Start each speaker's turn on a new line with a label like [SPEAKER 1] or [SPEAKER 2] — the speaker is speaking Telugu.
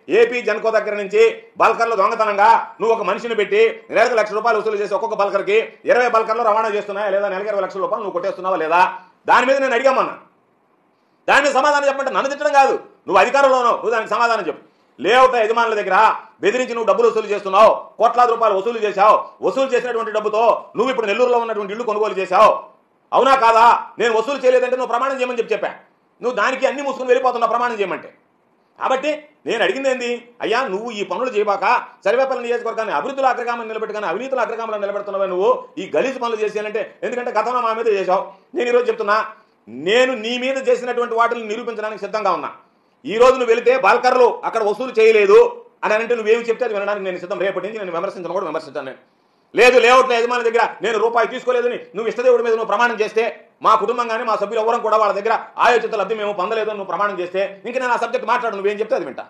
[SPEAKER 1] ఏపీ జన్కో దగ్గర నుంచి బల్కర్లు దొంగతనంగా నువ్వు ఒక మనిషిని పెట్టి నెలకు ₹1,00,000 వసూలు చేసి ఒక్కొక్క బల్కర్కి 20 బల్కర్లు రవాణా చేస్తున్నాయా లేదా, నెలకి ₹20,00,000 నువ్వు కొట్టేస్తున్నావా లేదా? దాని మీద నేను అడిగామన్నా. దాని మీద సమాధానం చెప్పమంటే నన్ను తిట్టడం కాదు, నువ్వు అధికారంలోనో నువ్వు దానికి సమాధానం చెప్పు. లేఅవుట్ యజమానుల దగ్గర బెదిరించి నువ్వు డబ్బులు వసూలు చేస్తున్నావు, ₹1,00,000 వసూలు చేశావు. వసూలు చేసినటువంటి డబ్బుతో నువ్వు ఇప్పుడు నెల్లూరులో ఉన్నటువంటి ఇల్లు కొనుగోలు చేశావు. అవునా కాదా? నేను వసూలు చేయలేదంటే నువ్వు ప్రమాణం చేయమని చెప్పా. నువ్వు దానికి అన్ని మూసుకుని వెళ్ళిపోతున్నావు ప్రమాణం చేయమంటే. కాబట్టి నేను అడిగింది ఏంది, అయ్యా నువ్వు ఈ పనులు చేయబాక సర్వేపల్లి నియోజకవర్గాన్ని అభివృద్ధిలో అగ్రగామని నిలబెట్టుకుని అవినీతిలో అగ్రగామని నిలబెడుతున్నావే నువ్వు ఈ గలీజు పనులు చేసేయాలంటే. ఎందుకంటే గతంలో మా మీద చేశావు. నేను ఈరోజు చెప్తున్నా, నేను నీ మీద చేసినటువంటి వాటిని నిరూపించడానికి సిద్ధంగా ఉన్నా. ఈ రోజు నువ్వు వెళితే బాల్కర్లు అక్కడ వసూలు చేయలేదు అని అంటే నువ్వేమి చెప్తే అది వినడానికి నేను సిద్ధం. రేపటి నుంచి నేను విమర్శించను కూడా విమర్శించాను. నేను లేదు లేఅవుట్ల యజమాని దగ్గర నేను రూపాయి తీసుకోలేదని నువ్వు ఇష్టదేవుడి మీద నువ్వు ప్రమాణం చేస్తే, మా కుటుంబం కానీ మా సభ్యులు ఎవరం కూడా వాళ్ళ దగ్గర ఆయోచిత లబ్ధి మేము పొందలేదు నువ్వు ప్రమాణం చేస్తే, ఇంక నేను ఆ సబ్జెక్ట్ మాట్లాడు, నువ్వేం చెప్తే అది వింటా.